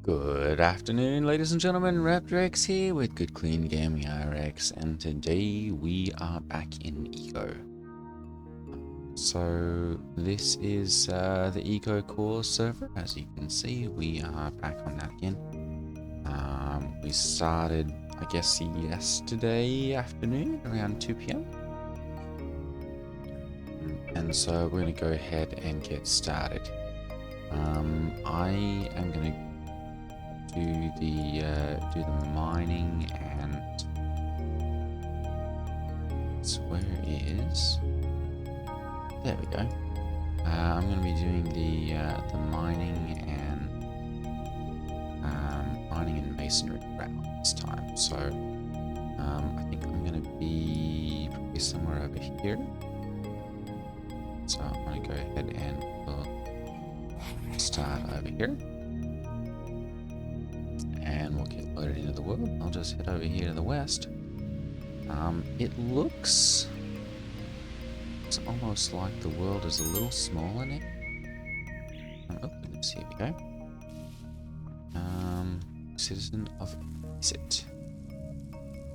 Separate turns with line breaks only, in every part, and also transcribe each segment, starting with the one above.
Good afternoon, ladies and gentlemen. Raptor X here with Good Clean Gaming RX, and today we are back in Eco. So this is the ECOCore server. As you can see, we are back on that again. We started, I guess, yesterday afternoon around 2 p.m. And so we're going to go ahead and get started. I am going to do the mining, and where is there we go. I'm going to be doing the mining and masonry route this time. So I think I'm going to be probably somewhere over here. So I'm going to go ahead and start over here. And we'll get loaded into the world. I'll just head over here to the west. It looks almost like the world is a little smaller now. Oh, goodness, here we go. Citizen of Visit.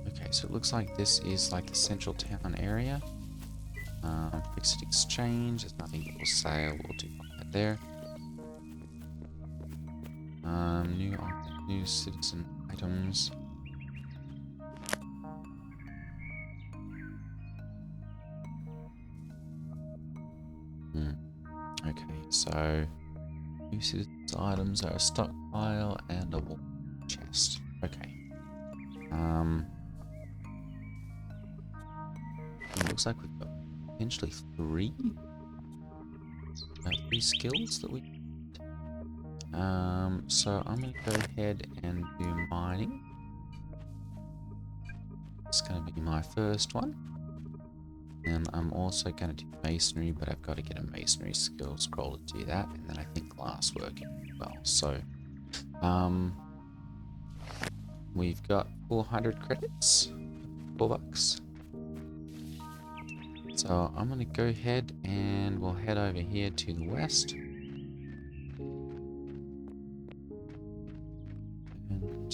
Okay, so it looks like this is like the central town area. Fixed exchange. There's nothing that will sale. We'll do that there. New citizen items. Okay, so new citizen items are a stockpile and a wall chest. Okay. It looks like we've got potentially three skills that we need. So I'm going to go ahead and do mining. It's going to be my first one. And I'm also going to do masonry, but I've got to get a masonry skill scroll to do that. And then I think glassworking as well. So, we've got 400 credits, $4. So I'm going to go ahead and we'll head over here to the west.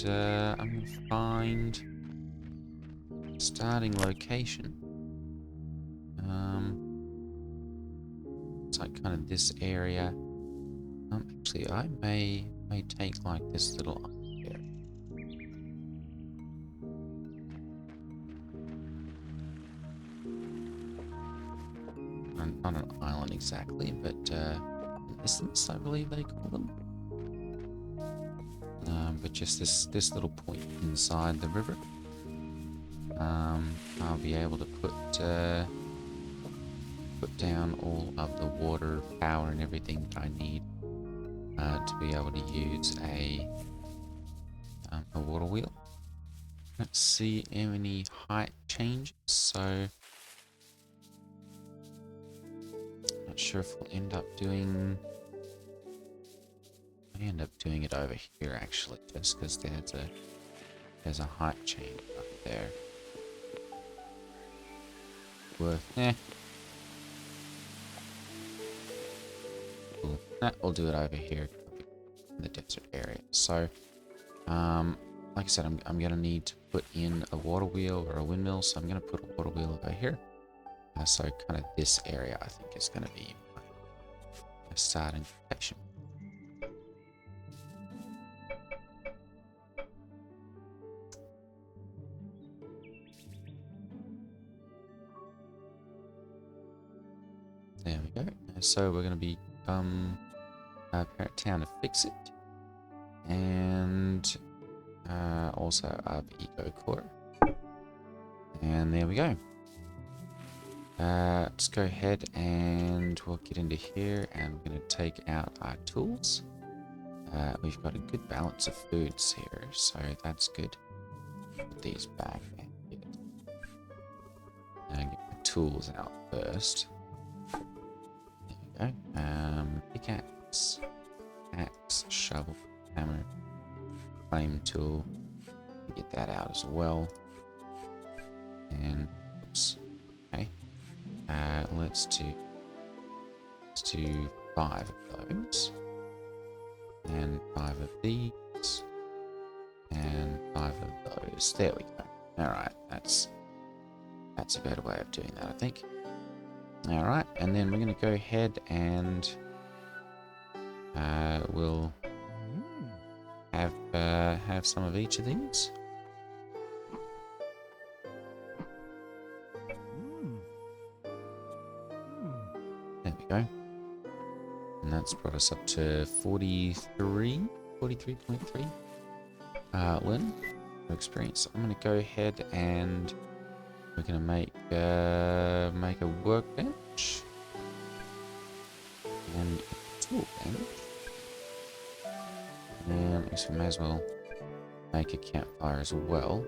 And I'm going to find starting location. It's like kind of this area. Actually, I may take like this little area. Not an island exactly, but islands, I believe they call them. But just this little point inside the river. I'll be able to put down all of the water, power, and everything that I need to be able to use a water wheel. Don't see any height changes, so not sure if we'll end up doing. I end up doing it over here actually, just because there's a height change up there. We'll do it over here in the desert area. So, like I said, I'm gonna need to put in a water wheel or a windmill. So I'm gonna put a water wheel over here. So kind of this area, I think, is gonna be my starting location. There we go. So we're gonna be parent town of Fix It, and also of ECOCore. And there we go. Let's go ahead and we'll get into here, and we're going to take out our tools. We've got a good balance of foods here, so that's good. Put these back and get my tools out first. There we go. Pickaxe, axe, shovel, hammer, flame tool. Get that out as well. And oops. Okay. Let's do 5 of those. And 5 of these. windows. There we go. Alright, that's a better way of doing that, I think. Alright, and then we're going to go ahead and we'll have some of each of these. There we go. And that's brought us up to 43.3 learning experience. I'm going to go ahead and we're going to make a workbench and a tool bench. And I guess we may as well make a campfire as well.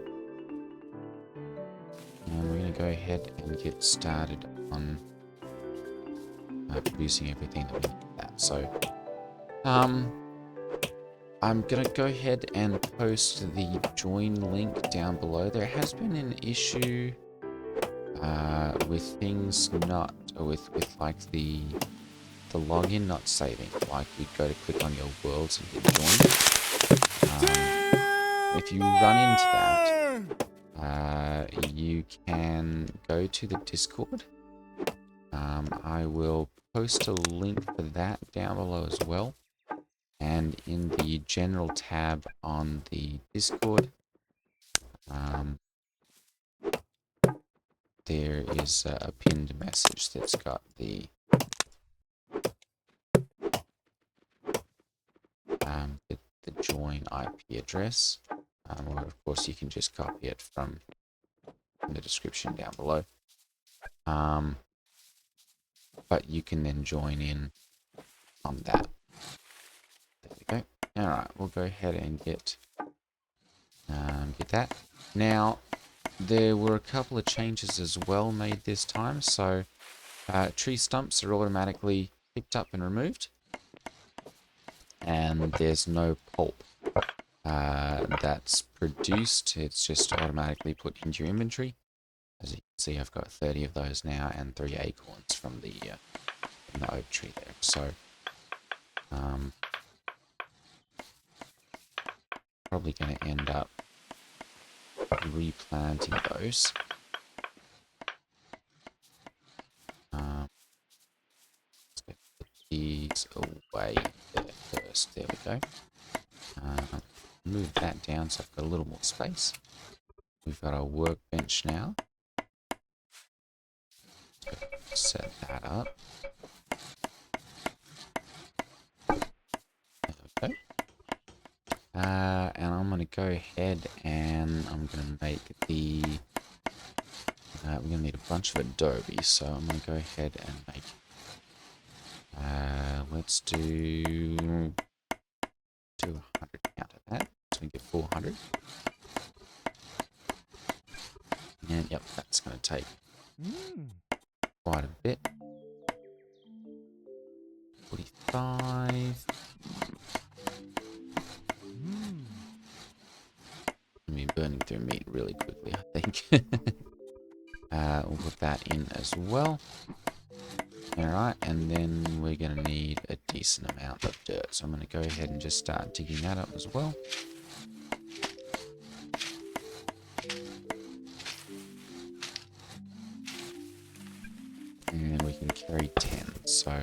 And we're going to go ahead and get started on producing everything that we need for that. So, I'm going to go ahead and post the join link down below. There has been an issue with things not, with like the login not saving. Like you go to click on your worlds and hit join. If you run into that, you can go to the Discord. I will post a link for that down below as well. And in the general tab on the Discord, there is a pinned message that's got the join IP address, or of course you can just copy it from the description down below. But you can then join in on that. There we go. All right, we'll go ahead and get that. Now, there were a couple of changes as well made this time. So, tree stumps are automatically picked up and removed, and there's no pulp that's produced. It's just automatically put into your inventory. As you can see, I've got 30 of those now and 3 acorns from the oak tree there. So, probably going to end up replanting those. Let's put these away there first. There we go. Move that down so I've got a little more space. We've got our workbench now. Set that up. There we go. And I'm going to go ahead and I'm going to make the... we're going to need a bunch of adobe, so I'm going to go ahead and make... let's do 100 count of that, so we get 400. And yep, that's going to take quite a bit. 45. I mean, burning through meat really quickly, I think. We'll put that in as well. Alright, and then we're going to need a decent amount of dirt. So I'm going to go ahead and just start digging that up as well. And we can carry 10, so...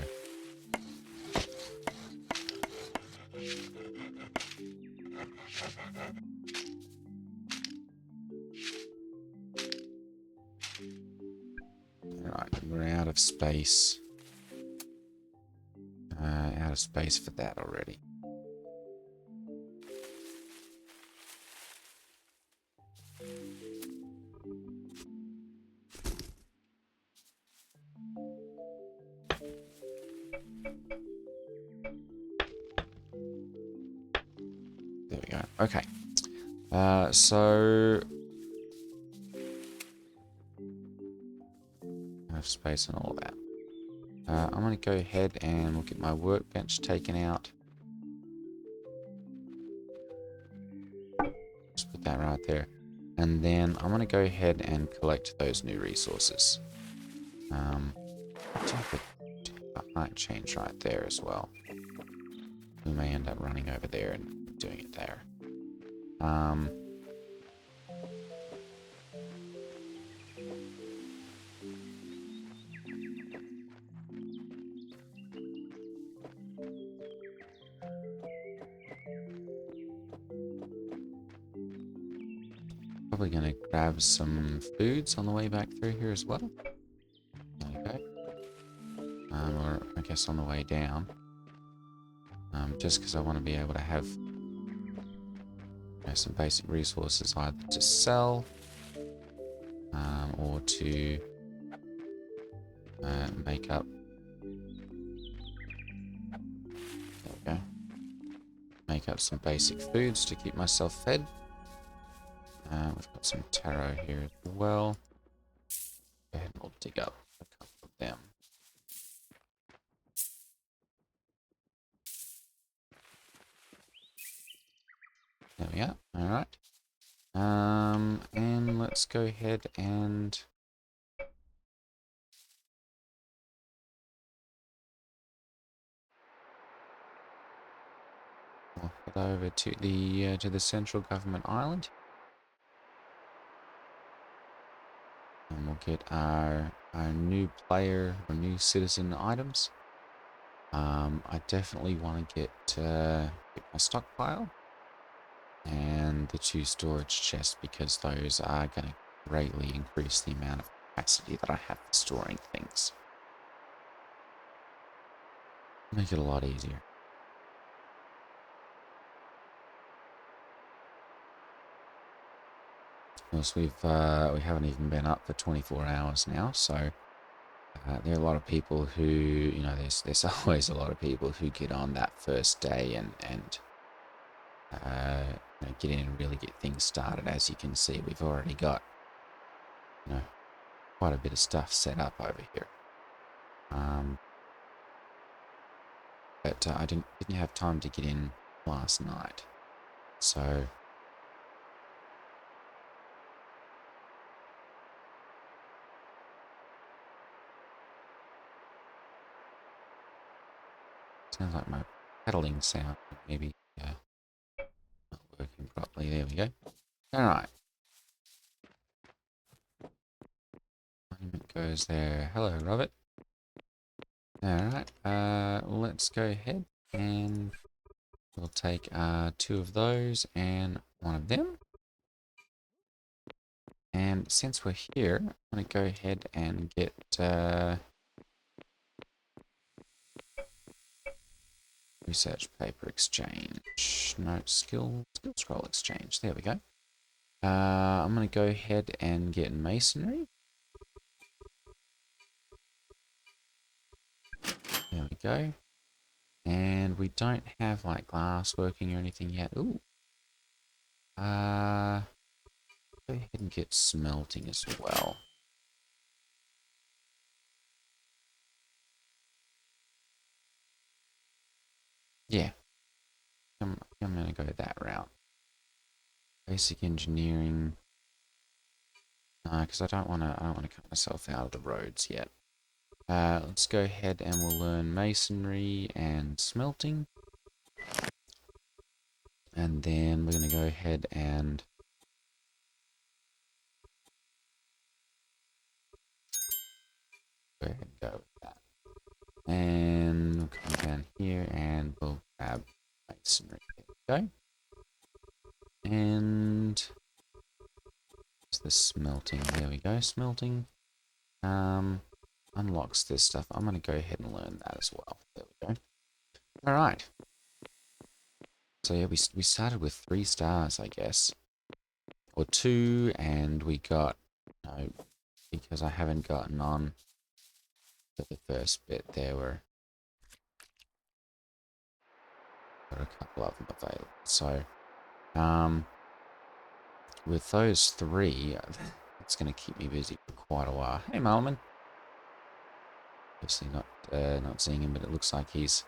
Alright, we're out of space. Out of space for that already. There we go. Okay. So enough space and all that. I'm going to go ahead and look at my workbench taken out. Just put that right there. And then I'm going to go ahead and collect those new resources. That might change right there as well. We may end up running over there and doing it there. Probably going to grab some foods on the way back through here as well. There we go. Or I guess on the way down. Just because I want to be able to have some basic resources either to sell or to make up. There we go. Make up some basic foods to keep myself fed. We've got some taro here as well. Go ahead and we'll dig up a couple of them. There we are. Alright. And let's go ahead and we'll head over to the central government island. And we'll get our new player or new citizen items. I definitely want to get my stockpile and the 2 storage chests because those are going to greatly increase the amount of capacity that I have for storing things. Make it a lot easier. Of course, we haven't even been up for 24 hours now, so there are a lot of people who, you know, there's always a lot of people who get on that first day and you know, get in and really get things started. As you can see, we've already got, you know, quite a bit of stuff set up over here. But I didn't have time to get in last night, so sounds like my pedaling sound maybe not working properly. There we go. All right. Monument goes there. Hello, Robert. Alright, let's go ahead and we'll take 2 of those and 1 of them. And since we're here, I'm going to go ahead and get research paper exchange. No, skill scroll exchange. There we go. I'm going to go ahead and get masonry. There we go. And we don't have like glass working or anything yet. Ooh. Go ahead and get smelting as well. Yeah. I'm going to go that route. Basic engineering. Because I don't want to cut myself out of the roads yet. Let's go ahead and we'll learn masonry and smelting. And then we're going to go ahead and go ahead and go with that. And we'll come down here and we'll grab masonry. There we go. And it's the smelting. There we go. Smelting. Unlocks this stuff. I'm going to go ahead and learn that as well. There we go. All right. So yeah, we started with 3 stars, I guess, or 2, and we got, no, because I haven't gotten on for the first bit. There were a couple of them available. So, with those 3, it's going to keep me busy for quite a while. Hey, Malman. Obviously not seeing him, but it looks like he's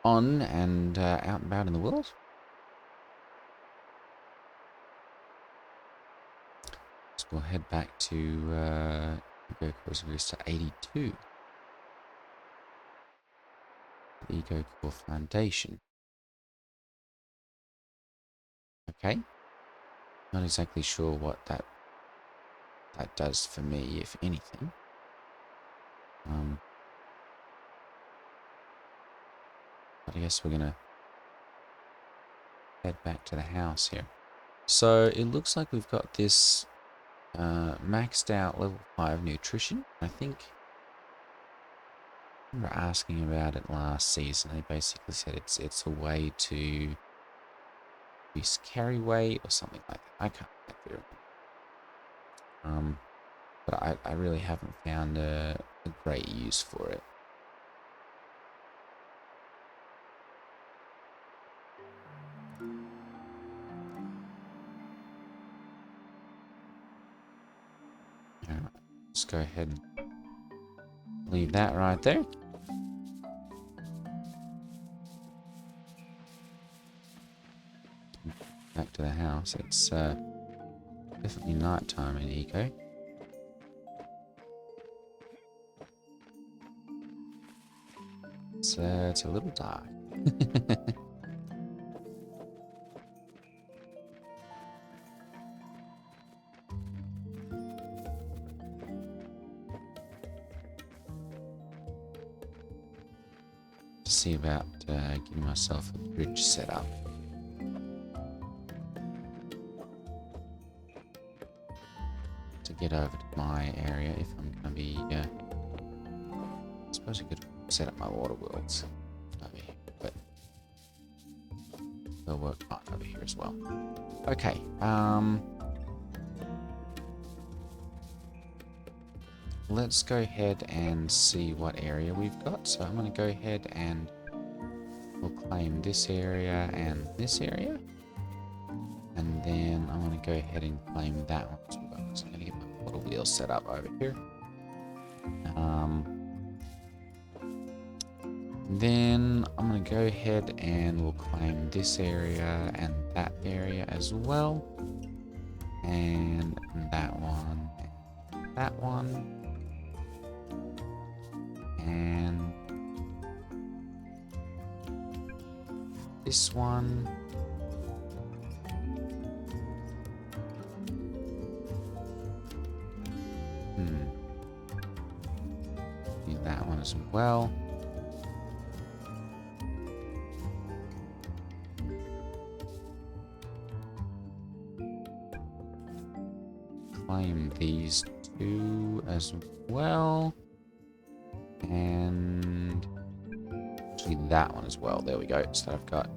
on and out and about in the world. So we'll head back to ECOCore Server to 82. The ECOCore Foundation. Okay. Not exactly sure what that does for me, if anything. But I guess we're gonna head back to the house here. So it looks like we've got this maxed out level 5 nutrition. I think I remember asking about it last season. They basically said it's a way to use carry weight or something like that. I can't exactly remember. But I really haven't found a great use for it. Alright, let's go ahead and leave that right there. Back to the house. It's definitely night time in Eco. It's a little dark. To see about getting myself a bridge set up. To get over to my area if I'm going to be... I suppose I could set up my water wheels over here, but they'll work fine over here as well. Okay, let's go ahead and see what area we've got. So I'm going to go ahead and we'll claim this area and this area. And then I'm going to go ahead and claim that one as well. So I'm going to get my water wheel set up over here. Then I'm going to go ahead and we'll claim this area and that area as well. And that one, and that one. And this one. Need that one as well. Claim these two as well. And actually that one as well. There we go. So I've got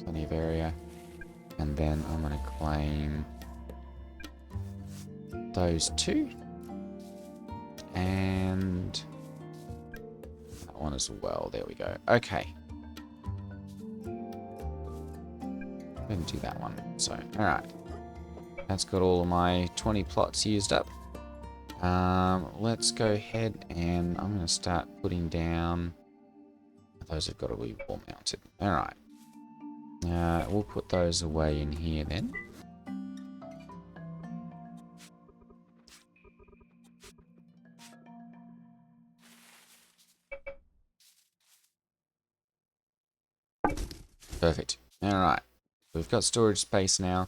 plenty of area. And then I'm going to claim those two. And that one as well. There we go. Okay. I'm going to do that one. So, alright. That's got all of my 20 plots used up. Let's go ahead and I'm going to start putting down... Those have got to be wall mounted. Alright. We'll put those away in here then. Perfect. Alright. We've got storage space now.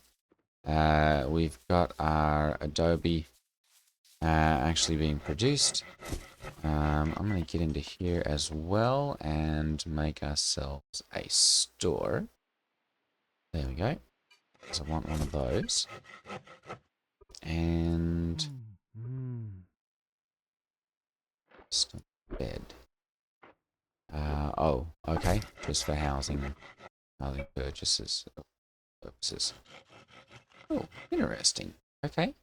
We've got our Adobe actually being produced. I'm going to get into here as well and make ourselves a store. There we go. So I want one of those. And just a bed. Oh, okay. Just for housing purchases. Purposes. Oh, interesting. Okay.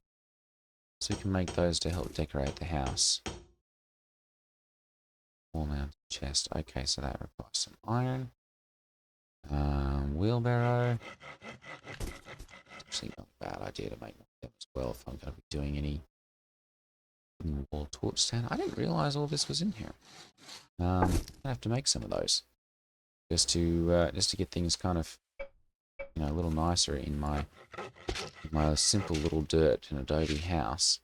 So we can make those to help decorate the house. Wall mounted chest. Okay, so that requires some iron. Wheelbarrow. It's actually not a bad idea to make them as well if I'm going to be doing any wall torch stand. I didn't realize all this was in here. I have to make some of those just to get things kind of a little nicer in my simple little dirt and adobe house.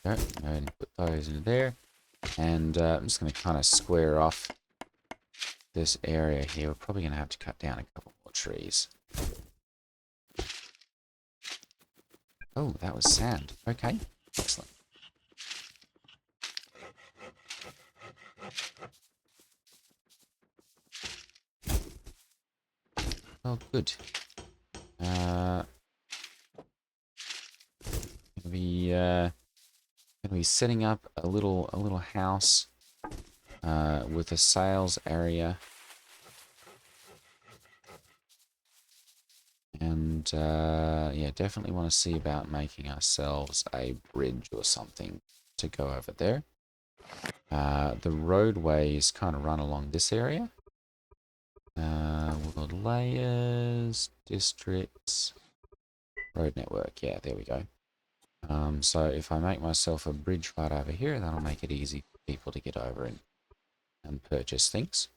There we go. Go ahead and put those into there, and I'm just going to kind of square off this area here. We're probably going to have to cut down a couple more trees. Oh, that was sand. Okay, excellent. well, good. Gonna be setting up a little house with a sales area, and yeah, definitely want to see about making ourselves a bridge or something to go over there. The roadways kind of run along this area. World layers, districts, road network. Yeah, there we go. So if I make myself a bridge right over here, that'll make it easy for people to get over and purchase things.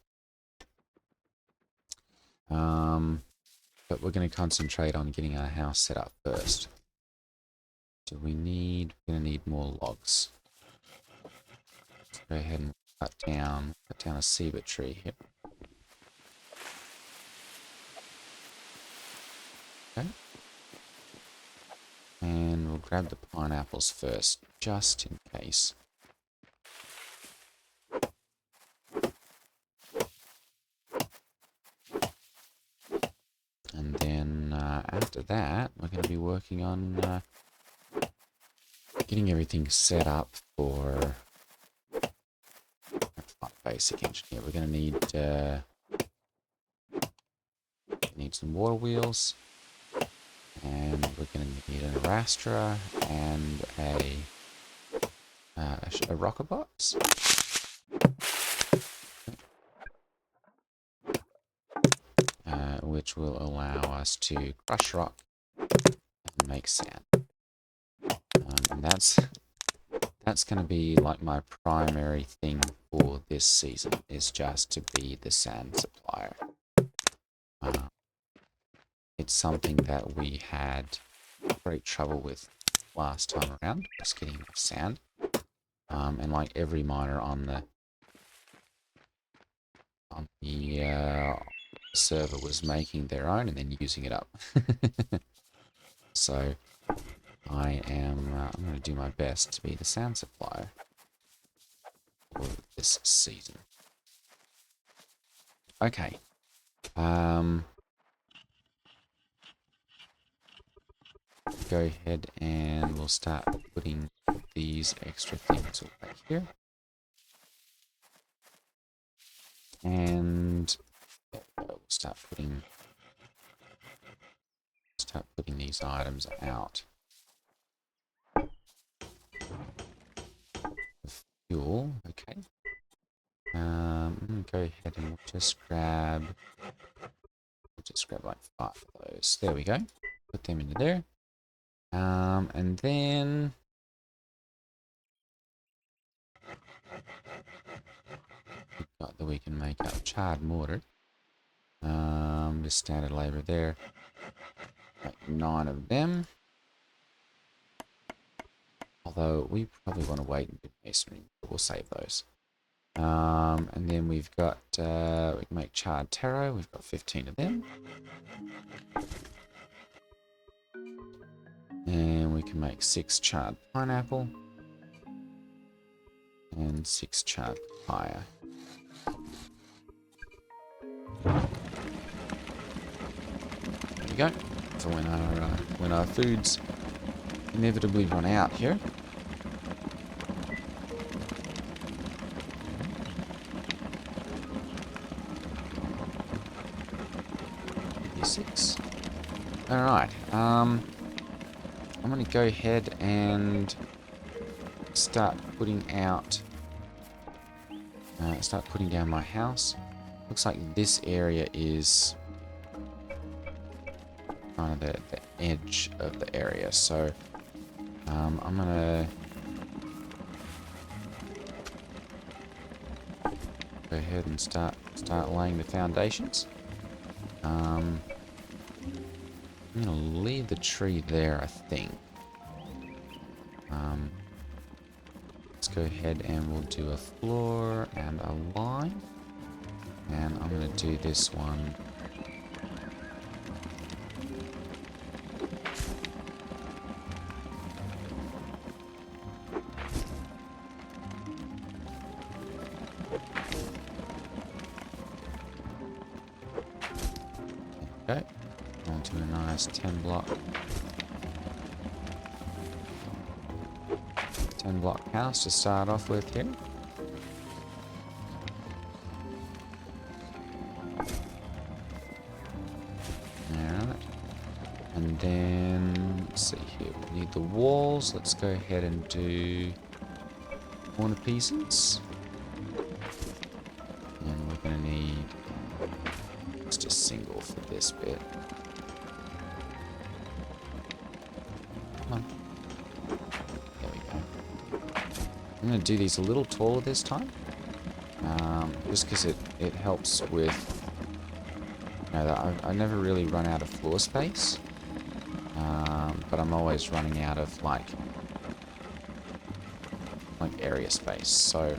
But we're going to concentrate on getting our house set up first. We're going to need more logs. Let's go ahead and cut down a cedar tree here. Okay. And we'll grab the pineapples first, just in case. And then after that, we're going to be working on getting everything set up for basic engineer. We're going to need some water wheels, and we're going to need an Raptor and a rocker box. Which will allow us to crush rock and make sand. And that's going to be like my primary thing for this season, is just to be the sand supplier. It's something that we had great trouble with last time around, just getting enough sand. And like every miner on the server was making their own and then using it up. So I'm going to do my best to be the sand supplier for this season. Okay. Go ahead and we'll start putting these extra things away here. And we'll start putting these items out. Fuel, okay. I'm gonna go ahead and we'll just grab like 5 of those. There we go. Put them into there. And then we've got that we can make up charred mortar. Just standard labor there. Like 9 of them. Although we probably want to wait and do masonry, but we'll save those. And then we've got, we can make charred taro. We've got 15 of them. And we can make 6 charred pineapple. And 6 charred papaya. There we go. For when our foods inevitably run out here. Alright, I'm going to go ahead and start putting down my house. Looks like this area is kind of the edge of the area, so I'm going to go ahead and start laying the foundations. I'm going to leave the tree there, I think. Let's go ahead and we'll do a floor and a line. And I'm going to do this one. Okay. Onto a nice 10 block. 10 block house to start off with here. Alright. And then, let's see here, we need the walls. Let's go ahead and do corner pieces. And we're going to need just a single for this bit. Come on. There we go. I'm going to do these a little taller this time. Just because it helps with... You know, I never really run out of floor space. But I'm always running out of, like area space. So...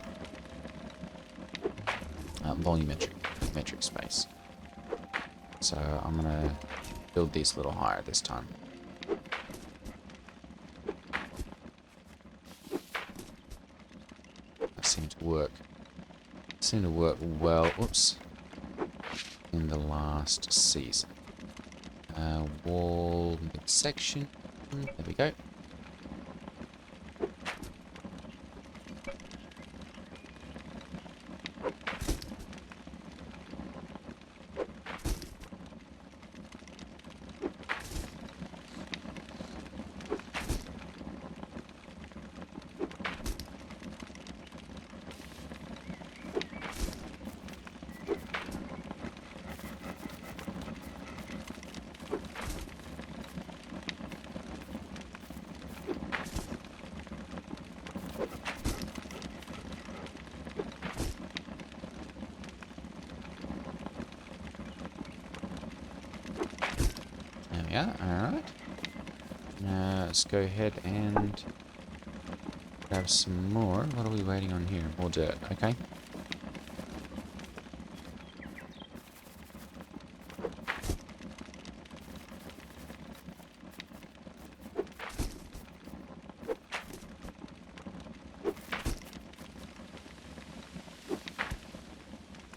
metric space. So I'm gonna build these a little higher this time. That seemed to work. Seemed to work well. Whoops. In the last season. Wall midsection. There we go. Yeah, alright. Let's go ahead and grab some more. What are we waiting on here? More dirt, okay.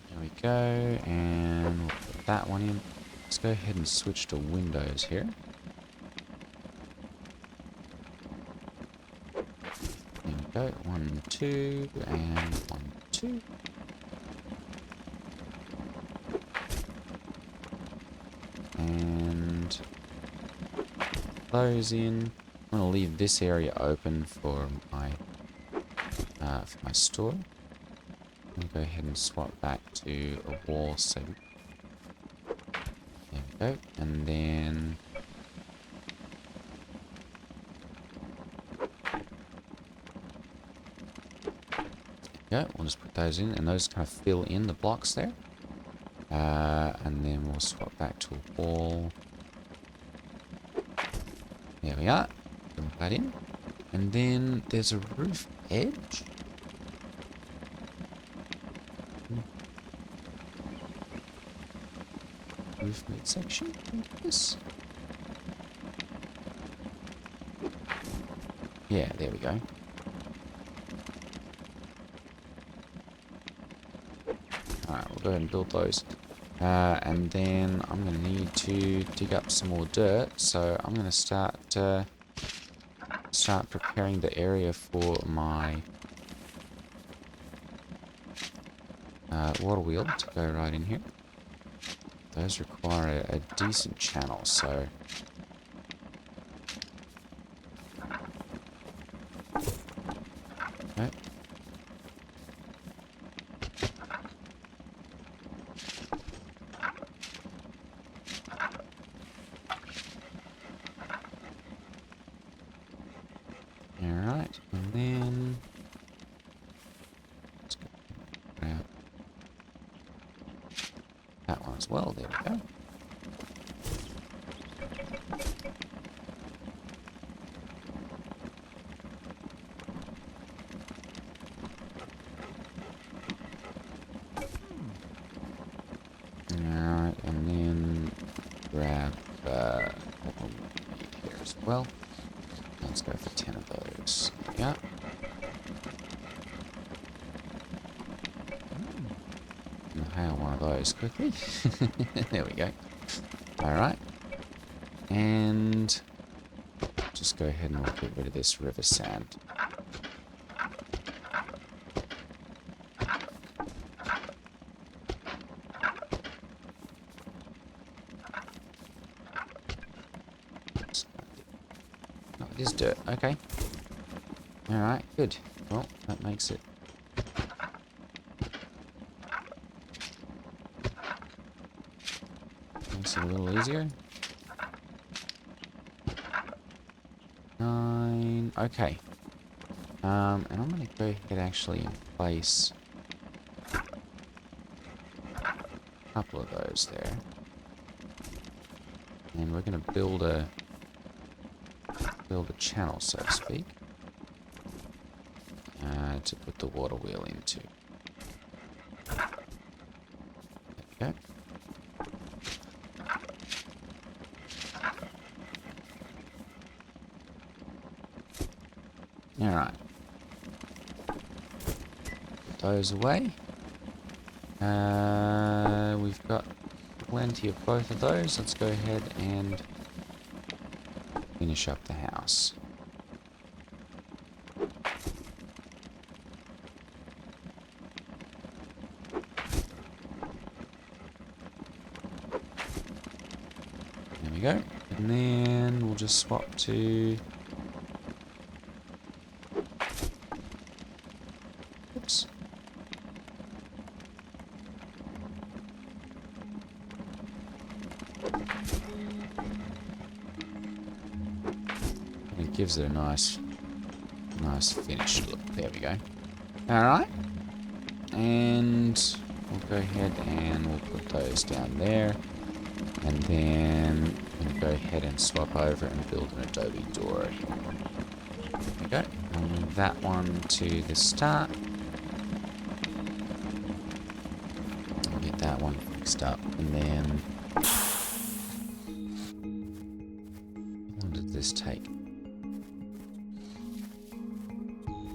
There we go, and we'll put that one in. Let's go ahead and switch to windows here. There we go. 1, 2, and 1, 2. And those in. I'm going to leave this area open for my store. I'm going to go ahead and swap back to a wall segment. There we go, and then yeah, we'll just put those in, and those kind of fill in the blocks there. And then we'll swap back to a wall. There we are. Fill that in, and then there's a roof edge. Roof midsection, I think it is. Yeah, there we go. Alright, we'll go ahead and build those. And then I'm going to need to dig up some more dirt, so I'm going to start preparing the area for my water wheel to go right in here. Those require a decent channel, so... Okay. Alright, and then... Let's go out that one as well, there we go. Alright, and then grab what we need here as well. Let's go for 10 of those. Yeah. Inhale one of those quickly. There we go. Alright. And just go ahead and we'll get rid of this river sand. No, it is dirt. Okay. Alright, good. Well, that makes it a little easier. 9. Okay. And I'm going to go ahead actually and place a couple of those there. And we're going to build a channel, so to speak, to put the water wheel into. There we go. Alright. Put those away. We've got plenty of both of those. Let's go ahead and finish up the house. There we go. And then we'll just swap to... Oops. And it gives it a nice finished look. There we go. Alright. And we'll go ahead and we'll put those down there. And then we'll go ahead and swap over and build an adobe door. There we go. And move that one to the start. I'll get that one fixed up. And then... What did this take?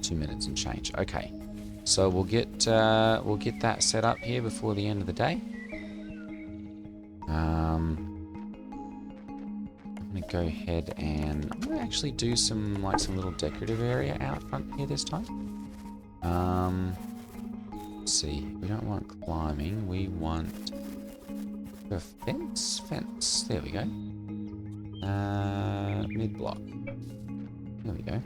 2 minutes and change. Okay. So we'll get that set up here before the end of the day. I'm gonna go ahead and I'm gonna actually do some little decorative area out front here this time. Let's see. We don't want climbing. We want a fence. Fence. There we go. Mid block. There we go.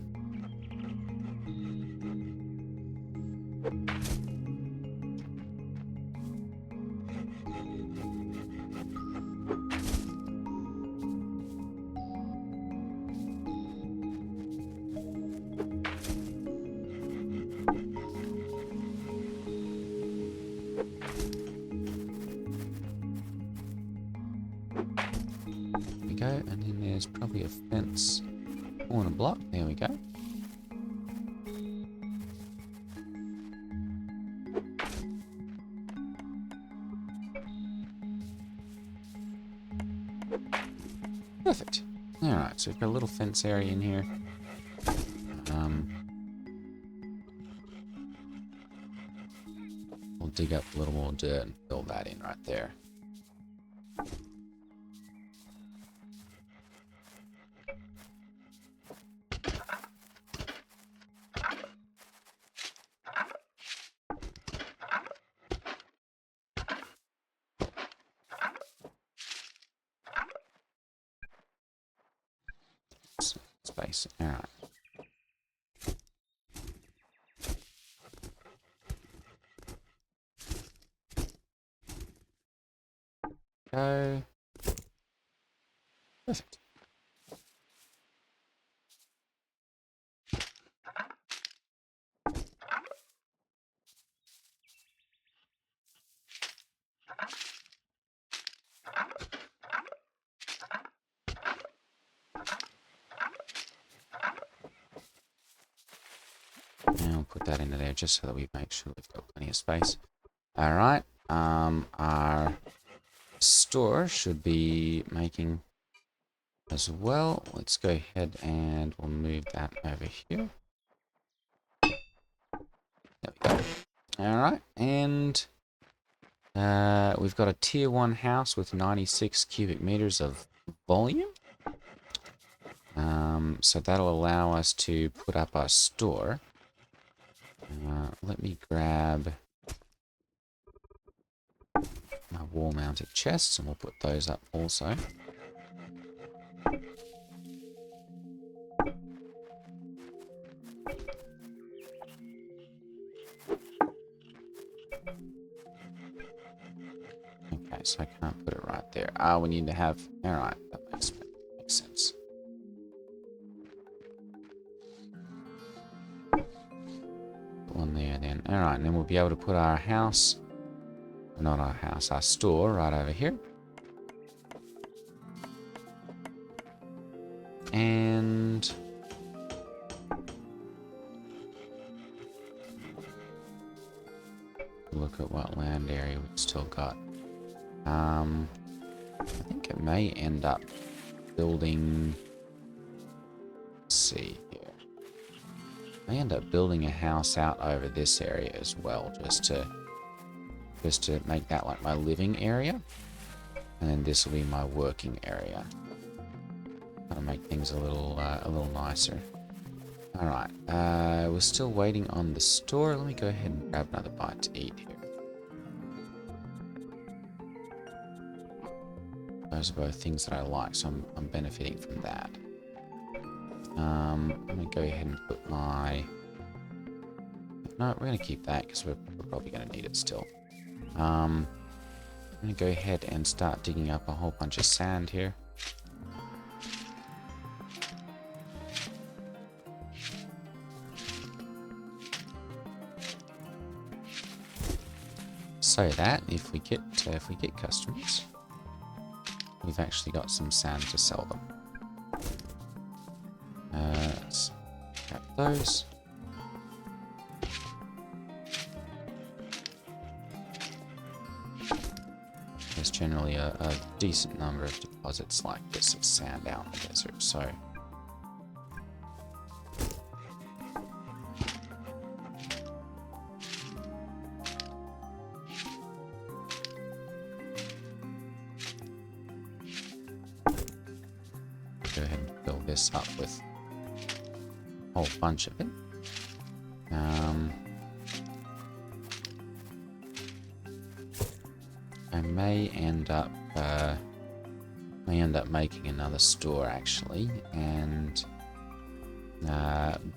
Go, and then there's probably a fence corner block. There we go. Perfect. Alright, so we've got a little fence area in here. We'll dig up a little more dirt and fill that in right there. Space. Alright. Go. Perfect. And I'll put that into there just so that we make sure we've got plenty of space. Alright. Our store should be making as well. Let's go ahead and we'll move that over here. There we go. Alright, and We've got a tier 1 house with 96 cubic meters of volume. So that'll allow us to put up our store. Let me grab my wall-mounted chests and we'll put those up also. Okay, so I can't put it right there. Ah, we need to have... Alright, that makes sense. Put one there then. Alright, and then we'll be able to put our house... Not our house, our store right over here. And... Look at what land area we've still got. I think it may end up building... Let's see here. I end up building a house out over this area as well, just to make that like my living area, and then this will be my working area. That'll make things a little nicer. All right, we're still waiting on the store. Let me go ahead and grab another bite to eat here. Those are both things that I like, so I'm benefiting from that. Let me go ahead and put my... No, we're going to keep that because we're probably going to need it still. I'm going to go ahead and start digging up a whole bunch of sand here. So that if we get customers, we've actually got some sand to sell them. Let's grab those. There's generally a decent number of deposits like this of sand out in the desert, so... Go ahead and fill this up with a whole bunch of it. I may end up making another store actually, and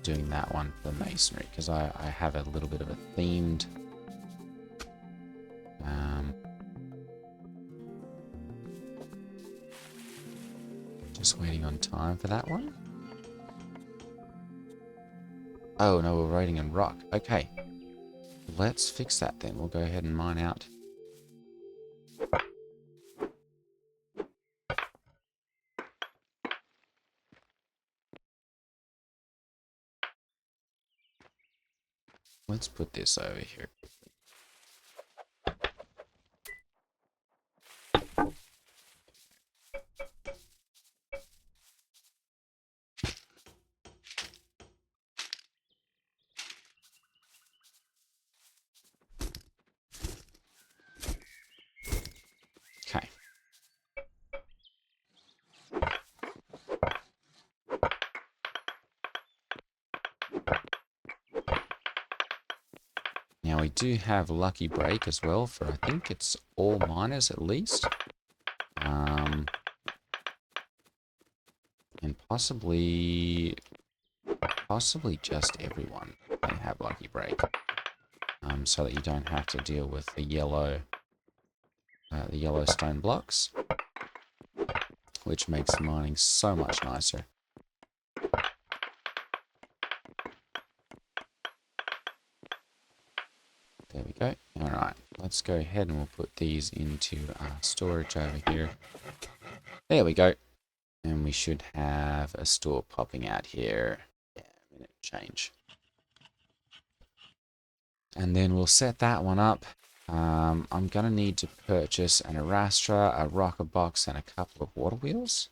doing that one for the masonry because I have a little bit of a themed. Just waiting on time for that one. Oh no, we're waiting on rock. Okay, let's fix that then. We'll go ahead and mine out. Let's put this over here. Okay. Now we do have Lucky Break as well for I think it's all miners at least. And possibly just everyone can have Lucky Break. So that you don't have to deal with the yellow stone blocks, which makes mining so much nicer. There we go. Alright, let's go ahead and we'll put these into our storage over here. There we go. And we should have a store popping out here. Yeah, a minute change. And then we'll set that one up. I'm going to need to purchase an Arastra, a rocker box, and a couple of water wheels.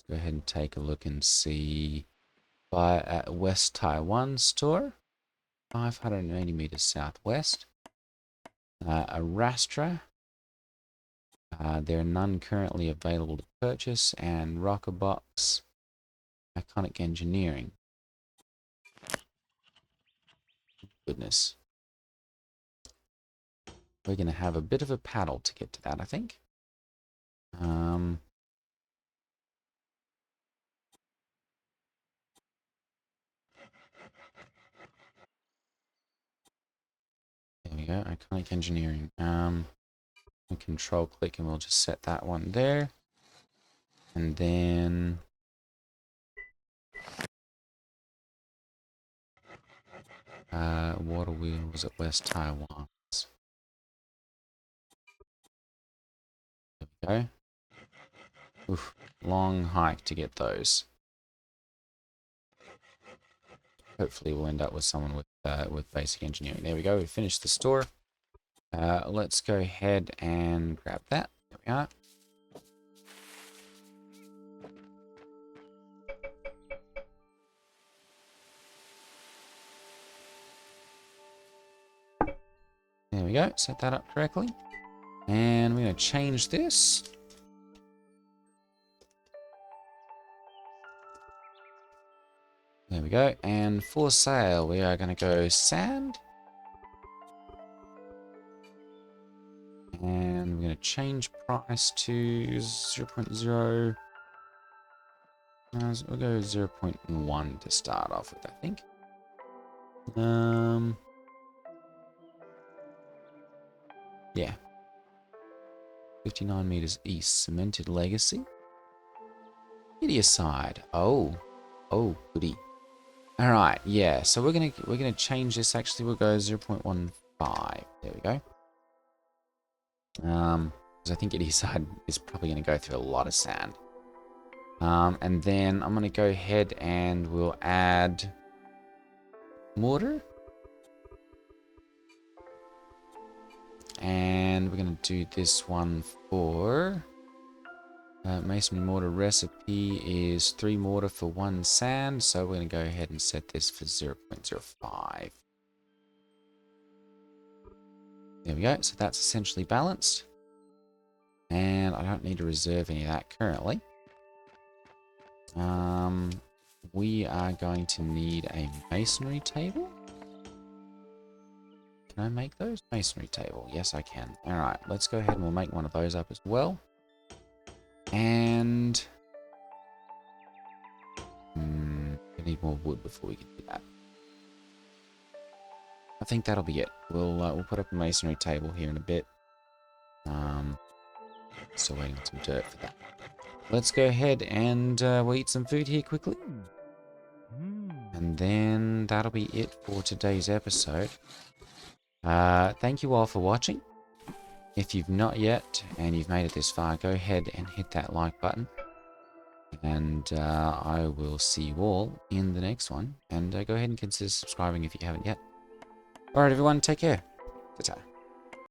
Go ahead and take a look and see. By at West Taiwan store, 580 meters southwest. A Raptor. There are none currently available to purchase, and Rocker Box, Iconic Engineering. Goodness. We're going to have a bit of a paddle to get to that, I think. There we go, Iconic Engineering. Control click and we'll just set that one there. And then water wheel was at West Taiwan. There we go. Oof, long hike to get those. Hopefully we'll end up with someone with basic engineering. There we go, we finished the store. Let's go ahead and grab that. There we are. There we go, set that up correctly. And we're going to change this. There we go. And for sale, we are going to go sand. And we're going to change price to 0.0. We'll go 0.1 to start off with, I think. 59 meters east, cemented legacy. Hideous side. Oh, goody. All right, yeah. So we're gonna change this. Actually, we'll go 0.15. There we go. Because I think hideous side is probably gonna go through a lot of sand. And then I'm gonna go ahead and we'll add mortar. And we're going to do this one for masonry mortar recipe is 3 mortar for 1 sand. So we're going to go ahead and set this for 0.05. There we go. So that's essentially balanced. And I don't need to reserve any of that currently. We are going to need a masonry table. Can I make those? Masonry table. Yes, I can. Alright, let's go ahead and we'll make one of those up as well. And we need more wood before we can do that. I think that'll be it. We'll put up a masonry table here in a bit. Still waiting on some dirt for that. Let's go ahead and we'll eat some food here quickly. And then that'll be it for today's episode. Thank you all for watching. If you've not yet and you've made it this far, go ahead and hit that like button. And I will see you all in the next one. And go ahead and consider subscribing if you haven't yet. Alright everyone, take care. Ta-ta.